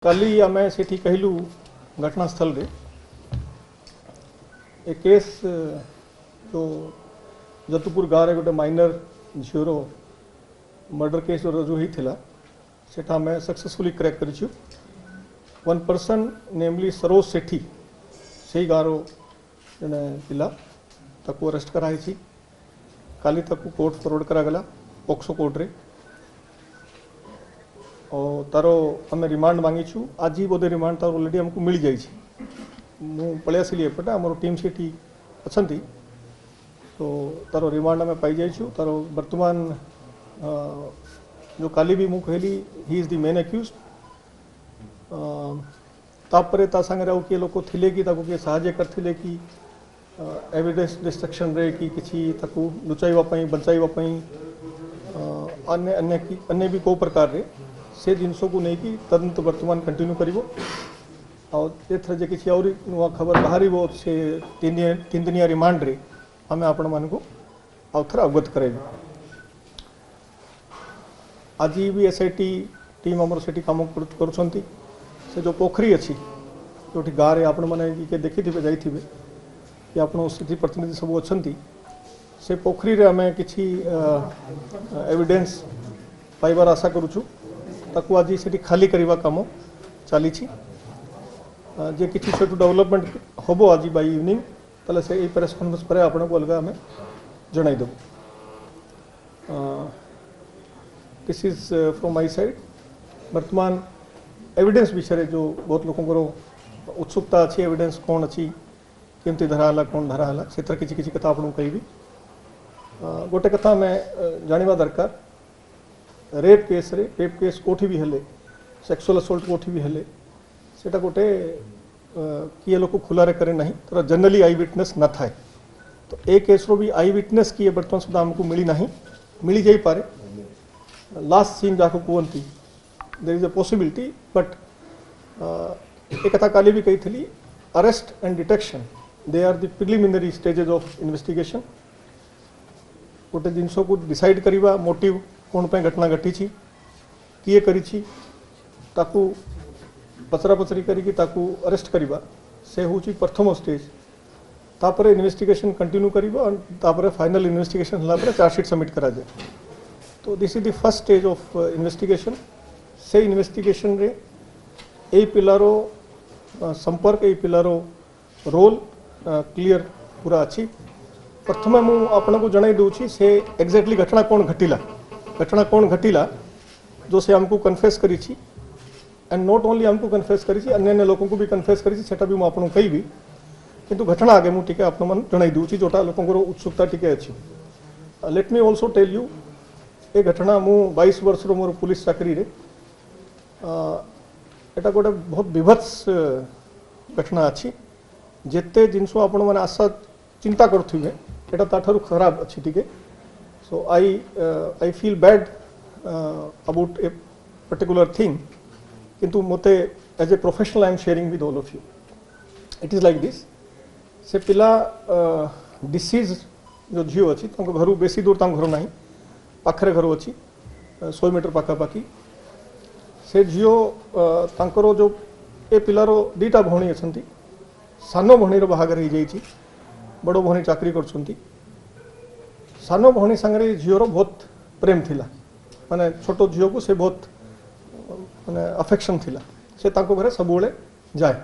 काली आम से कहलु घटनास्थल रे ए केस जो जतुपुर गाँव गोटे माइनर झीर मर्डर केस जो रजू होता सेटा आम सक्सेसफुली क्रैक करिछु। वन पर्सन नेमली सरोज सेठी से गाँव जने पिला ताकू अरेस्ट कराई। काली ताकू कोर्ट फॉरवर्ड करागला पोक्सो कोर्ट रे और तारो आम रिमांड मांगीछु। आज ही बोधे रिमांड तार ऑलरेडी हमको मिल जाइए। मु पलि आसली एपटे आम टीम से अच्छा तो तारो रिमांड आम पाई जाइछु। तारो वर्तमान जो काली भी मु कहली ही इज द मेन एक्यूज। तापरे ता संगे आउ किए लोक थिले कि ताको किए सहायता करथिले कि एविडेंस डिस्ट्रक्शन रे कि किछि ताको लुचाइबा पई बचाइबा पई अन्य अन्य अन्य भी को प्रकार रे से जिनसों को नहीं कि तदंत वर्तमान कंटिन्यू करिवो और एथर जे किछि और नुआ खबर बाहरिवो से तीन दिनिया रिमांड रे हमें आपण मान को आउथर अवगत कराइबो। आज भी एसआईटी टीम हमर सेठी काम करूछंती। से जो पोखरी अछि जोठी गाँव रे आपण माने के देखिथिबे जाइथिबे कि आपण सेठी प्रतिनिधि सब अछंती से पोखरी रे हमें किछि एविडेंस पाइबार आशा करूछु। ताकू आज से खाली करवा कम चली जे किसी से डेवलपमेंट हम आज बाय इवनिंग ताले से प्रेस कॉन्फ्रेंस पर आपन को अलग आम जन देव। This is from my side. वर्तमान एविडेंस विषय जो बहुत लोक उत्सुकता अच्छी एविडेंस कौन अच्छी केमती धराला कौन धराला से किसी किसी कथा आपको कहबी। गोटे कथा मैं जानिबा दरकार रेप केस कोठी भी हेले सेक्सुअल असोल्ट कोठी भी हेले सेटा गोटे किए लोक खुलारे करे नहीं तो जनरली आई विटनेस न थाए। तो ए केस रो भी आई विटनेस किए बर्तमान सुधा हमको मिली नहीं मिली जाई पारे। लास्ट सीन जाको कहती there is a possibility but एक कथा काली भी कही थी arrest and detection they are the preliminary stages of investigation. गोटे जिनसों को डिसाइड करवा मोटिव कौन पे घटना घटी किए करी ताकू पचरा पचरी करी ताकू अरेस्ट करवा से हूँ प्रथम स्टेज। तापर इन्वेस्टिगेशन कंटिन्यू करवा और तापर फाइनल इन्वेस्टिगेशन हला पर चार्जशीट सबमिट करा जाए। तो this is the first stage of investigation. से इन्वेस्टिगेशन रे ए पिलारो संपर्क ए पिलारो रोल क्लियर पूरा अच्छी। प्रथम मु आपन को जणाई दूची से एक्जेक्टली घटना कौन घटिला जो से हमको कन्फेस करी एंड नॉट ओनली हमको कन्फेस करी अन्य अन्य लोगों को भी कन्फेस करी सेटा भी आपको कही किंतु घटना आगे मुझे टिके आप मन जणाई दूची जोटा लोगों उत्सुकता टिके अच्छी। Let me also tell you a घटना मु 22 वर्ष रो मोर पुलिस चाकरी रे एटा गोटे बहुत विभत्स घटना अच्छी। जेते जिनस आपण मैंने आशा चिंता करुवे एटा ताठू खराब अच्छी टिके। So I feel bad about a particular thing. किंतु मोते as a professional I am sharing with all of you. It is like this से पिला डिसीज जो झील अच्छी घर बेसी दूर घर ना पाखरे घर अच्छी 100 मीटर पाखापाखि से झील जो ए पिलार दीटा भौणी अच्छा सान भौणीर बाहागर हो जाइए बड़ भौणी चाकरी कर सान भौणी सांगे झीवर बहुत प्रेम थिला माने छोटो झील को से बहुत माने अफेक्शन थिला से ताको घरे सब जाए।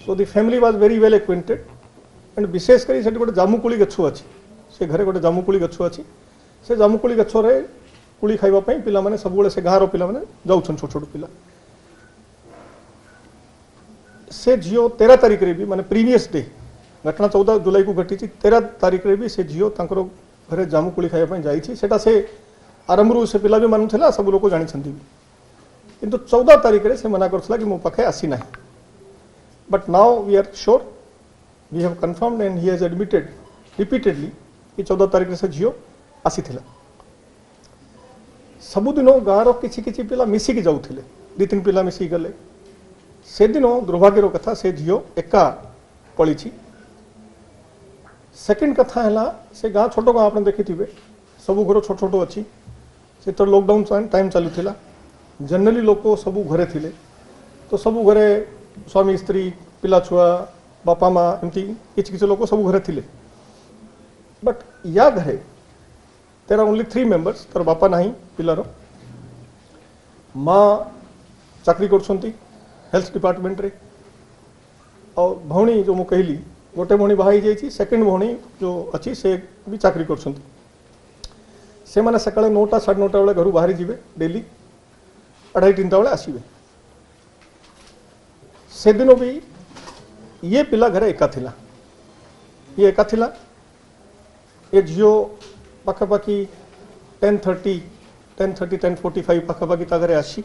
So the family was very well acquainted and विशेष करी सेठी गोटे जामुकुली गछ अच्छी से घरे गोटे जामुकुली गछ अच्छी से जामुकुली गछरे कुली खाइबा पई पिला माने सब से गाँव पिला माने जाउछन छोट छोट पिला। से झील 13 तारीख रे भी माने प्रीवियस डे घटना 14 जुलाई को घटी 13 तारीख रे भी से झील तांकर घरे जामुकुली खाइबा पई जाई सेटा से आरंभ से पिला भी मानुला सब लोग जानी किंतु 14 तारीख रे से मना करथला कि मो पाखे आसी ना। But now we are sure we have confirmed and he has admitted repeatedly कि 14 तारीख रे से झील आसी थिला। सबुदिन गाँव किछि किछि पिला मिसिकी जाउथिले 2-3 पिला मिसिकी गले से दिन दुर्भाग्यर कथा से झील एका पड़ी। सेकेंड कथा है से गाँ छोट गाँव आप देखिथे सब घर छोट छोट अच्छी से तो लॉकडाउन टाइम चलूला जनरली लोक सब घरे थिले तो सबू घरे स्वामी स्त्री पिला छुआ बापा माँ एमती किसी किसी लोग सब घरे थिले बट या घरे देयर आर ओनली 3 मेंबर्स तार बापा नहीं पिलार माँ चाकरी करछंती हेल्थ डिपार्टमेंट रे और भौणी जो मु कहली गोटे भौणी बाहा जाइए सेकेंड भौणी जो अच्छी से भी चाकरी कर से मैंने सकाଳେ 9टा 9:30 बेले घर बाहरी जीवे डेली 2:30-3टा बेले आसवे से दिन भी ये पिला घरे एका थिला ये एका थिला ये झियो पाखापाखि 10:30 10:45 पाखापाखि ता घरे आसी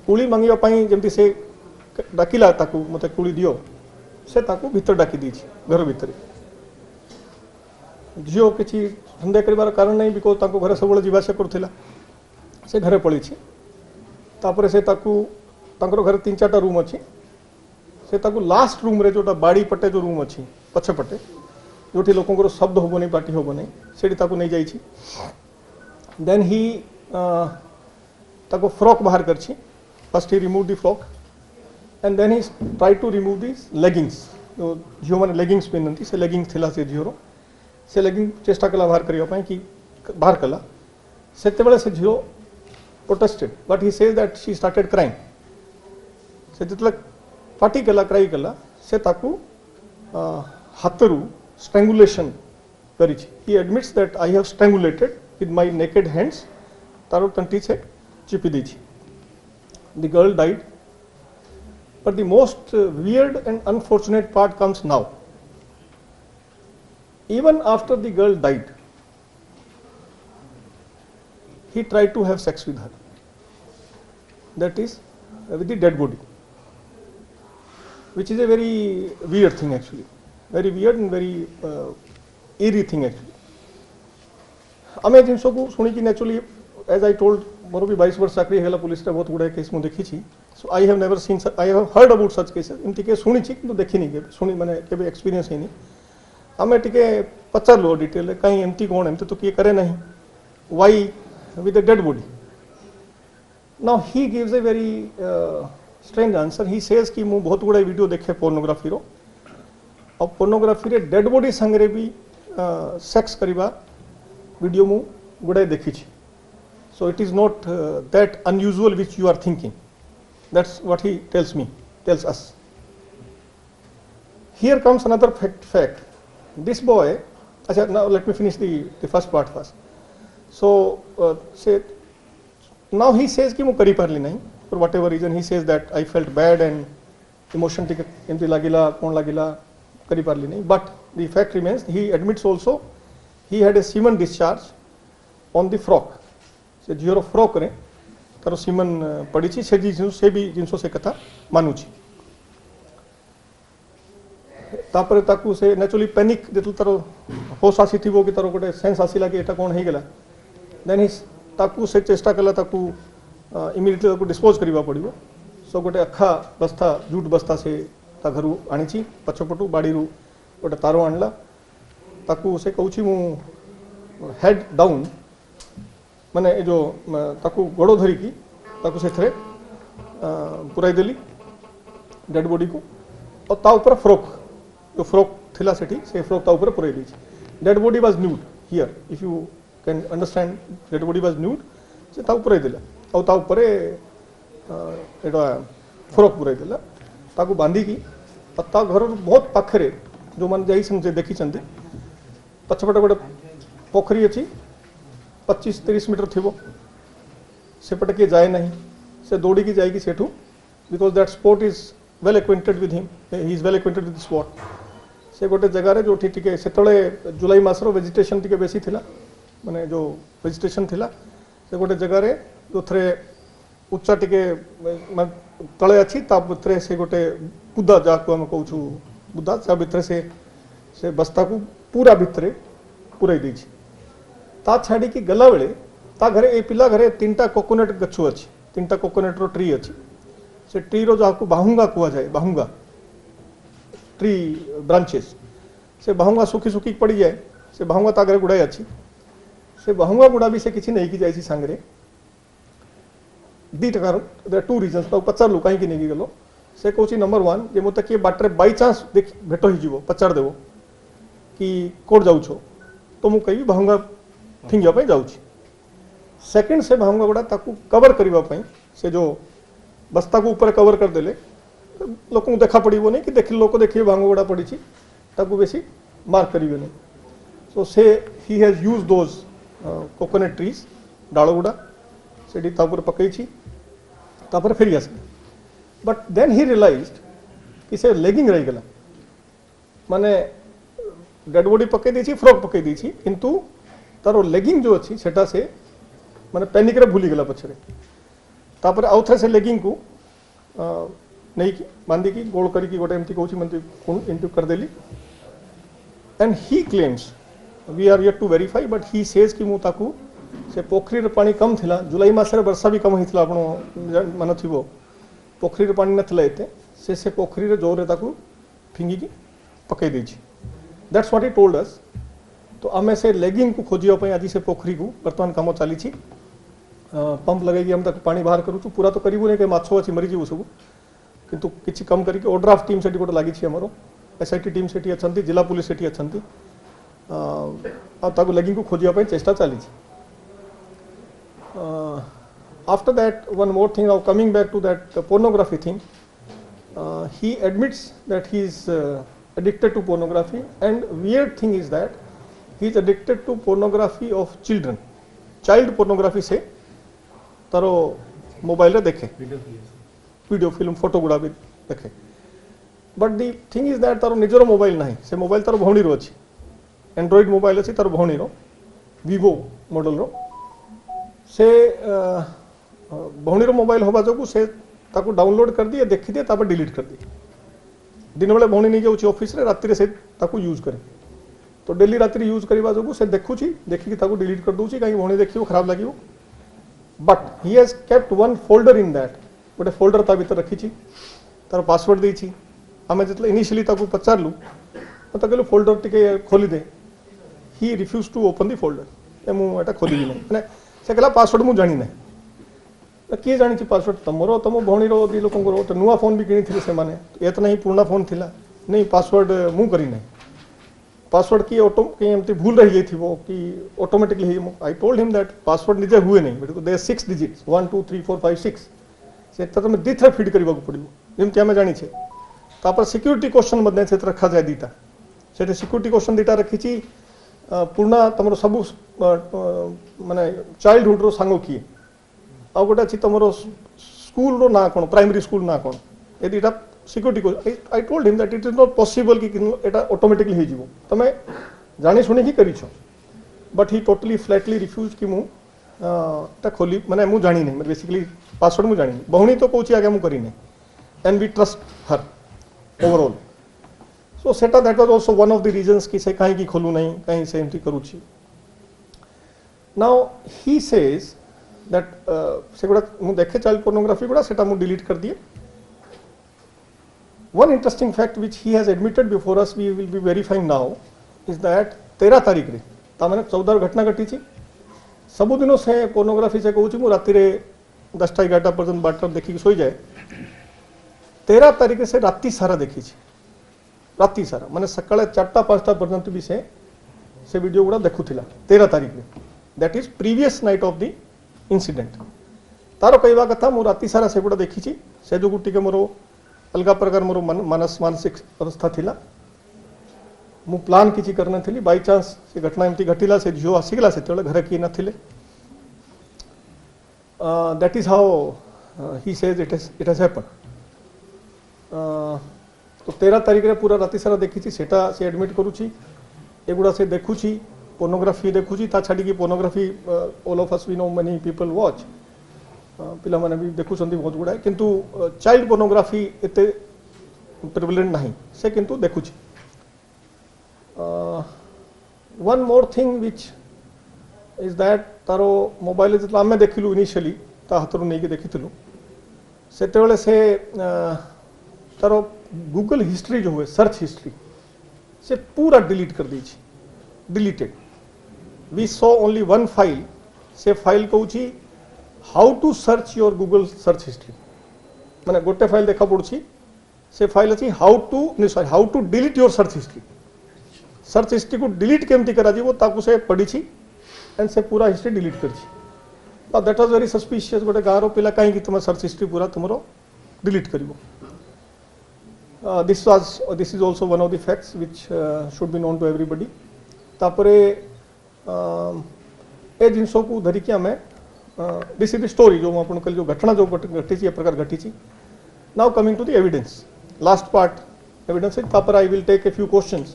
कुली मांगवाई जमती से डाकिला ताकू मते कुली दियो से ताकू भीतर डाकी दीची घर भीतर झील किसी धंदा कर कारण नहीं बिकज ताको घरे सब जीवास करूला से घरे पड़ी तापर से ताकू तांकर घरे 3-4टा रूम अच्छी से ताकू लास्ट रूम रे जोटा बाड़ी पटे जो रूम अच्छी पछे पटे जो लोक शब्द हम नहीं पार्टी हम नहीं से नहीं जाइए देन ही ताको फ्रॉक बाहर कर first he remove the frock and then he try to remove the leggings जो झील मैंने लेगिंग्स पिंधती से लेगिंग्स थिला से झीर से लेगिंग चेष्टा कला बाहर करने कि बाहर कला से झील protested but he says that she started crying से जितले पार्टी कला क्राई कला से ताकू हाथरू स्ट्रेंगुलेशन करी he admits that I have strangulated with my naked hands तारो तंटी से चिपी दी the girl died but the most weird and unfortunate part comes now even after the girl died he tried to have sex with her that is with the dead body which is a very weird thing actually very weird and very eerie thing actually आम जिन को शुणी naturally as I told मोर भी 22 वर्ष चाकरी है police बहुत गुड़ाए case मुझे देखी so I have never seen I have heard about such cases एमती के शुणी कि देखनी शुणी मैंने केबे एक्सपीरियंस है आम टे पचारू डिटेल कहीं एमती कौन एमती तो किए करे नहीं why with a dead body now he gives a very strange answer he says कि मु बहुत गुड़ाए वीडियो देखे पोर्नोग्राफी रो और पोर्नोग्राफी रे डेड बॉडी संगे भी सेक्स करवा वीडियो मु गुड़ाए देखी so it is not that unusual which you are thinking that's what he tells us here comes another fact this boy अच्छा now let me finish the first part first so say now he says कि मु करी पारली नहीं for whatever reason he says that I felt bad and emotion टिके एमती लागिला कौन लागिला करी पारली नहीं but the fact remains he admits also he had a semen discharge on the frock से झीर फ्रॉक रे तार सीमन पड़ी से भी जिनसों से कथा मानु छी तापर ताकू से नेचुरली पैनिक जो तार होश आसी थी कि तार गोटे सेंस आसला कि एटा कौन होगला देन ताकू से चेष्टा कला ताकू इमिडिएटली ताकू डिस्पोज करवा पड़ो सो गोटे अखा बस्ता जूट बस्ता से ता घर आनी पछपटू बाड़ी गोटे तार आणला ताकू से कहूँ मु हेड डाउन माने जो ताकू गोड़ धरिकी ताकू से पुराई देली डेड बॉडी को और ता ऊपर फ्रॉक जो फ्रॉक थिला सेठी से फ्रॉक ता ऊपर पुराई the dead body was nude here if you can understand dead body was nude से ता ऊपर देला और ता ऊपर एटा फ्रॉक पुराई देला ताकू बांधी की और ता घर बहुत पाखरे जो मन जाई समझे देखी चंदी पछपटे गोटे पोखरी अच्छी 25-30 मीटर थी सेपटे किए जाए नहीं से दौड़ी की जाएगी Sethu because that spot is well acquainted with him he is well acquainted with spot से गोटे जगार जो टिके से जुलाई मासर वेजिटेशन टिके बेसी थिला माने जो वेजिटेशन थिला से गोटे जगार जो थे उच्चा टिके तले अच्छी ता भितर से गोटे बुदा जहाँ आम कहूँ बुदा ता भितर से बस्ता को पूरा भितर पुराई देछि ता छाड़ी की गला बेले ता घरे ए पिला घरे 3टा कोकोनट गछु अच्छी 3टा कोकोनट रो ट्री अच्छी से ट्री रो जहाँ बाहुंगा कुआ जाए बाहुंगा ट्री ब्रांचेस से बाहुंगा सुखी सुखी पड़ी जाए से बाहुंगा ता घरे गुड़ाई अच्छी से बाहुंगा गुड़ा भी से किसी नहीं की जाए सांगरे दीटा कारण देयर टू रीजन्स पचारू कहीं नहीं गलो से कहूँ नंबर वन जे मत किए बाटर बाई चान्स देख भेट हो पचार देव कि कौट जाऊछ तो मुझे कही भांगा फिंगापी जाऊँ सेकेंड से भांगा गुड़ा कवर करने से जो बस्ता को ऊपर कवर करदेले लोक देखा पड़ो नहीं कि देख लोक देखिए भांग गुड़ा पड़ी बेसी मार्क करेंगे नहीं सो से he has use those coconut trees डाल गुड़ा से पकई फेरी आस बट देन ही रियलाइज्ड कि से लेगिंग रही गला माने डेड बॉडी पकई दी फ्रॉक पकई दी किंतु तार लेगिंग जो अच्छी सेटा से माने पैनिक रे भूली गला पछरे तापर आउ थे से लेगिंग को नहीं कि बांधी की गोल करी गोटे एमती कहूँ मैं इंटू करदेली and he claims we are yet to verify but he says कि मुझे से पोखरी पानी कम थिला जुलाई मासरे वर्षा भी कम होता आप मन थी पोखरी पानी नाला एत से पोखरी जोर फिंगिकी पकई दी that's what he told us तो आम से लेगिंग को खोजापी आज से पोखरी को बर्तमान कम चली पंप लगे हम तक पानी बाहर करूँ पूरा तो करूँ नहीं कि माछ अच्छी मरीज सब किंतु किसी कम करके ओड्राफ्ट टीम से गोटे लगी आमर एसआईटी टीम से अच्छा जिला पुलिस से अच्छा लेगिंग को खोजापी चेष्टा चली after that one more thing now coming back to that pornography thing he admits that he is addicted to pornography and weird thing is that he is addicted to pornography of children child pornography से तारो mobile रे देखे video film photo गुड़ा भी देखे but the thing is that तारो निजर mobile नहीं से मोबाइल तारो भौणी रो अछि एंड्रॉइड मोबाइल अछि तारो भौणी रो विवो मॉडल रो से भौणी रो मोबाइल होबा जोगु से ताको डाउनलोड कर दिए देखी दिए तापर डिलीट कर दिए दिन बेले भौणी नहीं जाऊँ ऑफिस रे राति रे से ताको यूज करे तो डेली राति यूज करवा जोगु से देखुची देखिकी ताको डिलीट कर दूची कहीं भौणी देखियो खराब लागियो but he has kept one folder in that गोटे फोल्डर ता भीतर रखी तार पासवर्ड देछि आमे जतले इनिशियली ताको पचारलु तो कहलु फोल्डर टिके खोली दे he refuse to open the folder मु एटा खोली नहीं माने से कहला पासवर्ड मु जानि नहीं किए जानी पासवर्ड तुमर तुम भौणीर दी लोक गोटे नुआ फोन भी किनी से माने एतना ही पुराना फोन थिला नहीं पासवर्ड मु करी नहीं पासवर्ड किए ऑटो कहीं एमती भूल रही जाइथिबो कि automatically I told him that password निजे हुए नहीं बिकॉज़ दे 6 डिजिट्स 1 2 3 4 5 6 से तुम दी थ्रे फीड करबा को पड़िबो जेमती हमें जानी छे तापर सिक्योरिटी क्वेश्चन मध्य से रखा जाए दीटा से सिक्योरिटी क्वेश्चन दीटा रखी पुराना तुम सब माने चाइल्डहुड रो सांगो किए आ गोटे अच्छी तुम स्कूल रो ना कौन प्राइमरी स्कूल ना कौन ये दुटा सिक्योरिटी को I told him that it is not possible कि एटा ऑटोमेटिकली हो जीवो तमे जानी सुनी ही करिछो but he totally flatly refuse कि मु ता खोली माने मु जानी नहीं बेसिकली पासवर्ड मु जानी बहुनी तो कहूची आगे मु करी नहीं and we trust her overall so सेटा that was also one of the reasons कि से कहीं की खोलू नहीं कहीं से एमती करूची नाउ ही सेज दैट से गुड़ा मु देखे चाइल्ड पोर्नोग्राफी गुड़ा सेटा मु डिलीट कर दिए one interesting fact which he has admitted before us we will be verifying now is that 13 तारीख रे तामाने 14 घटना घटी छी सब दिन से पोर्नोग्राफी से कहूँ राति 10टा 11टा पर्यंत बाटर देखिक सोई जाए 13 तारीख से राति सारा देखी राति सारा माने सकाळे 4टा 5टा पर्यंत भी से वीडियो गुड़ा देखुथिला 13 तारीख रे that is previous night of the incident तार कहवा कथा मु राति सारा से गुड़ा देखी से जो टिके मोर अलग प्रकार मोर मानसिक अवस्था थिला मु प्लान किछि करने थी बाई चांस से घटना एमती घटिला से झील आसीगला से घर किए नथिले that is how he says it has happened तो 13 तारीख रे पूरा राति सारा देखी सेटा से एडमिट करूची एगुड़ा से देखुची पोर्नोग्राफी देखुची ता छाड़ी की pornography all of us we know many people watch पिला माने भी देखुछंती बहुत गुड़ा किंतु चाइल्ड पोर्नोग्राफी एते प्रिविलेंट नहीं से किंतु देखुची one more thing which is that तारो मोबाइल जो आम देखिलु इनिशियली ता हाथरू नहीं देखी सेतेबेले से तारो गूगल हिस्ट्री जो हुए सर्च हिस्ट्री से पूरा डिलीट कर दी deleted we saw only one file से फाइल कहूँ how to search your Google search history माने गोटे फाइल देखा पड़ी से फाइल अच्छी how to delete your search history को डिलीट केमती करा से पढ़ी एंड से पूरा हिस्ट्री डिलीट कर दैट वाज वेरी सस्पिशियस गोटे गाँव पिला कहीं तुम सर्च हिस्ट्री पूरा तुम डिलीट कर this is also one of the facts which should be known to everybody तापरे ए जिनसों को धरिकी आमे this is the story जो अपन कल जो घटना जो घटी थी प्रकार घटी थी now coming to the evidence last part evidence है तापर I will take a few questions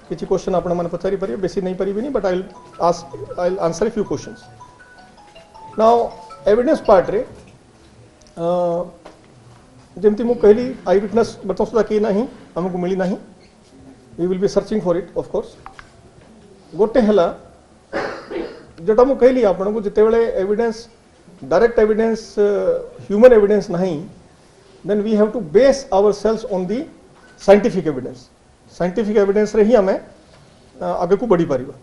किसी क्वेश्चन आपण मन पचारि परिए बेसी नहीं परिबे नहीं but I'll answer a few questions now evidence part रे जमती मु कहली आई विटनेस बर्तन सुधा कि नहीं हमको मिली नहीं we will be searching for it of course गोटे हला जोटा मु कहली आपन को जते बेले evidence direct evidence human evidence नहीं then we have to base ourselves on the scientific evidence रे ही हमें आगे को बढ़ी पारिबा